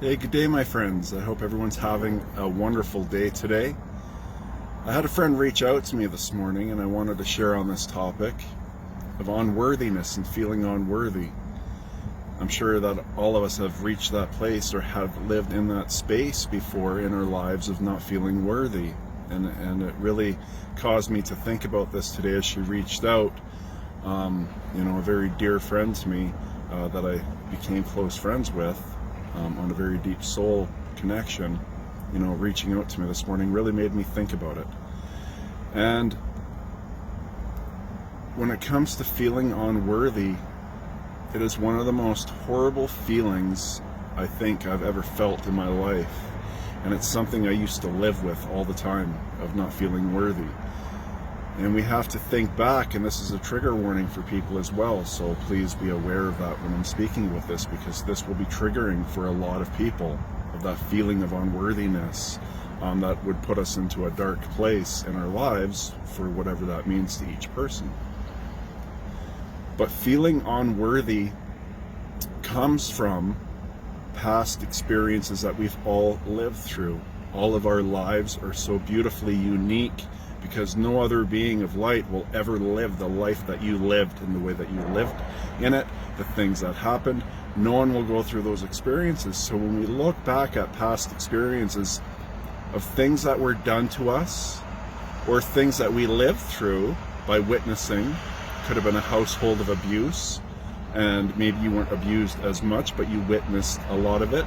Hey, good day, my friends. I hope everyone's having a wonderful day today. I had a friend reach out to me this morning and I wanted to share on this topic of unworthiness and feeling unworthy. I'm sure that all of us have reached that place or have lived in that space before in our lives of not feeling worthy. And it really caused me to think about this today as she reached out. A very dear friend to me that I became close friends with. On a very deep soul connection, reaching out to me this morning really made me think about it. And when it comes to feeling unworthy, it is one of the most horrible feelings I think I've ever felt in my life. And it's something I used to live with all the time, of not feeling worthy. And we have to think back, and this is a trigger warning for people as well, so please be aware of that when I'm speaking with this, because this will be triggering for a lot of people, of that feeling of unworthiness that would put us into a dark place in our lives, for whatever that means to each person. But feeling unworthy comes from past experiences that we've all lived through. All of our lives are so beautifully unique, because no other being of light will ever live the life that you lived in the way that you lived in it, the things that happened. No one will go through those experiences. So when we look back at past experiences of things that were done to us, or things that we lived through by witnessing, could have been a household of abuse, and maybe you weren't abused as much, but you witnessed a lot of it.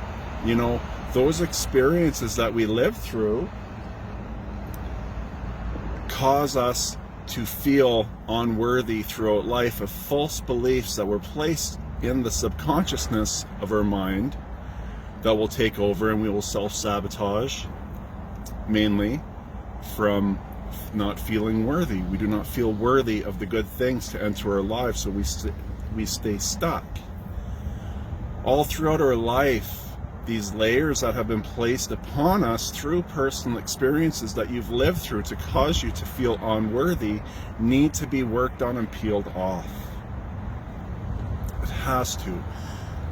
Those experiences that we lived through cause us to feel unworthy throughout life, of false beliefs that were placed in the subconsciousness of our mind that will take over, and we will self-sabotage, mainly from not feeling worthy. We do not feel worthy of the good things to enter our lives, so we stay stuck. All throughout our life, these layers that have been placed upon us through personal experiences that you've lived through to cause you to feel unworthy need to be worked on and peeled off. It has to.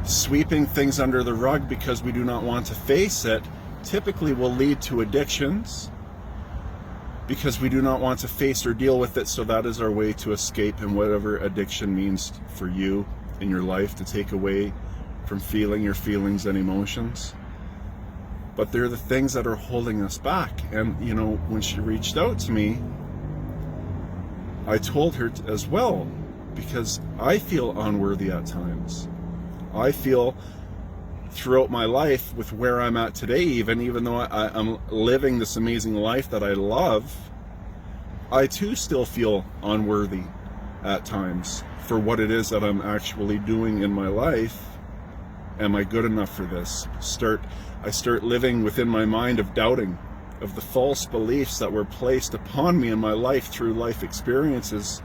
Sweeping things under the rug because we do not want to face it typically will lead to addictions, because we do not want to face or deal with it, so that is our way to escape in whatever addiction means for you in your life, to take away from feeling your feelings and emotions. But they're the things that are holding us back. And when she reached out to me, I told her as well, because I feel unworthy at times. I feel throughout my life, with where I'm at today, even though I'm living this amazing life that I love, I too still feel unworthy at times for what it is that I'm actually doing in my life. Am I good enough for this? I start living within my mind of doubting, of the false beliefs that were placed upon me in my life through life experiences,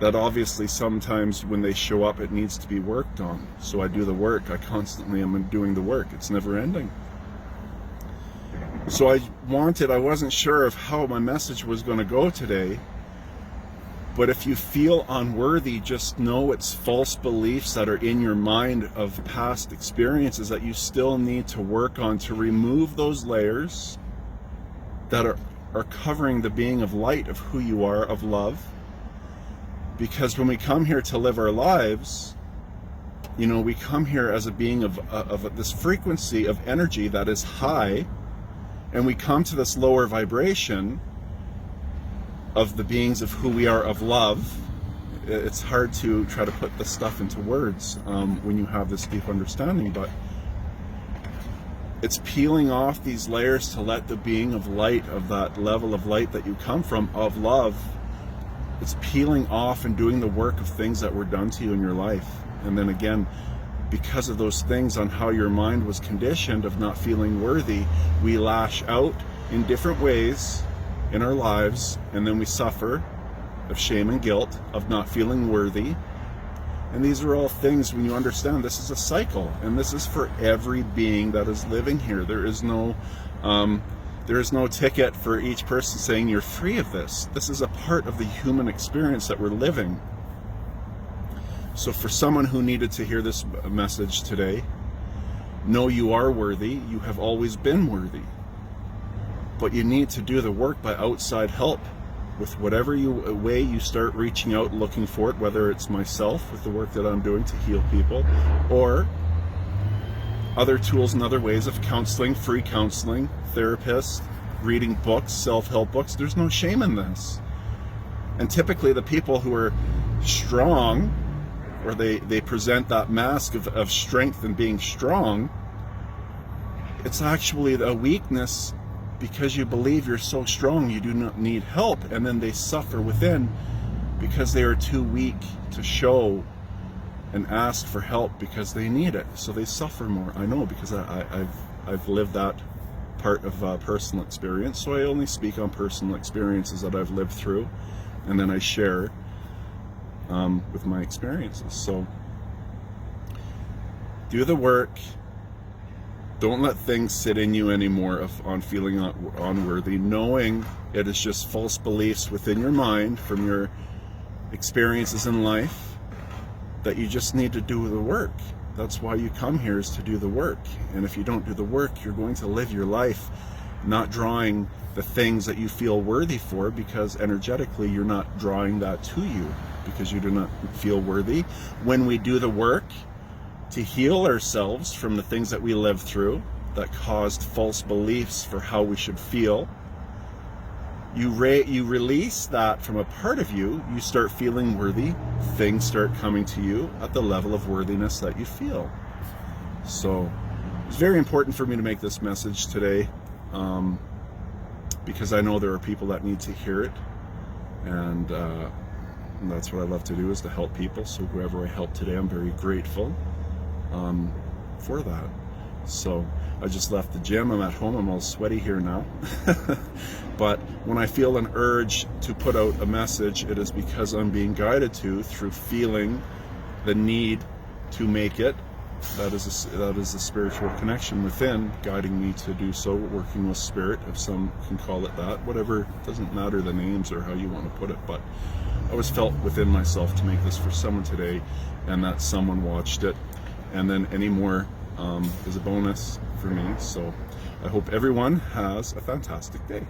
that obviously sometimes when they show up, it needs to be worked on. So I do the work. I constantly am doing the work. It's never ending. So I wasn't sure of how my message was going to go today. But if you feel unworthy, just know it's false beliefs that are in your mind of past experiences that you still need to work on, to remove those layers that are covering the being of light, of who you are, of love. Because when we come here to live our lives, we come here as a being of this frequency of energy that is high, and we come to this lower vibration of the beings of who we are, of love. It's hard to try to put this stuff into words when you have this deep understanding, but it's peeling off these layers to let the being of light, of that level of light that you come from, of love, it's peeling off and doing the work of things that were done to you in your life. And then again, because of those things on how your mind was conditioned of not feeling worthy, we lash out in different ways in our lives, and then we suffer of shame and guilt of not feeling worthy. And these are all things, when you understand, this is a cycle, and this is for every being that is living here. There is no ticket for each person saying you're free of this. This is a part of the human experience that we're living. So for someone who needed to hear this message today, know you are worthy. You have always been worthy. But you need to do the work by outside help with whatever way you start reaching out, looking for it, whether it's myself with the work that I'm doing to heal people, or other tools and other ways of counseling, free counseling, therapists, reading books, self-help books. There's no shame in this. And typically the people who are strong, or they present that mask of strength and being strong, it's actually a weakness because you believe you're so strong you do not need help, and then they suffer within because they are too weak to show and ask for help because they need it. So they suffer more. I know, because I've lived that part of personal experience. So I only speak on personal experiences that I've lived through, and then I share with my experiences. So do the work. Don't let things sit in you anymore on feeling unworthy, knowing it is just false beliefs within your mind from your experiences in life, that you just need to do the work. That's why you come here, is to do the work. And if you don't do the work, you're going to live your life not drawing the things that you feel worthy for, because energetically you're not drawing that to you, because you do not feel worthy. When we do the work to heal ourselves from the things that we lived through that caused false beliefs for how we should feel, you release that from a part of you, you start feeling worthy, things start coming to you at the level of worthiness that you feel. So it's very important for me to make this message today, because I know there are people that need to hear it, and that's what I love to do, is to help people. So whoever I help today, I'm very grateful for that. So I just left the gym. I'm at home. I'm all sweaty here now. But when I feel an urge to put out a message, it is because I'm being guided to, through feeling the need to make it. That is a spiritual connection within guiding me to do so, working with spirit, if some can call it that, whatever. It doesn't matter the names or how you want to put it, but I was felt within myself to make this for someone today, and that someone watched it. And then any more is a bonus for me. So I hope everyone has a fantastic day.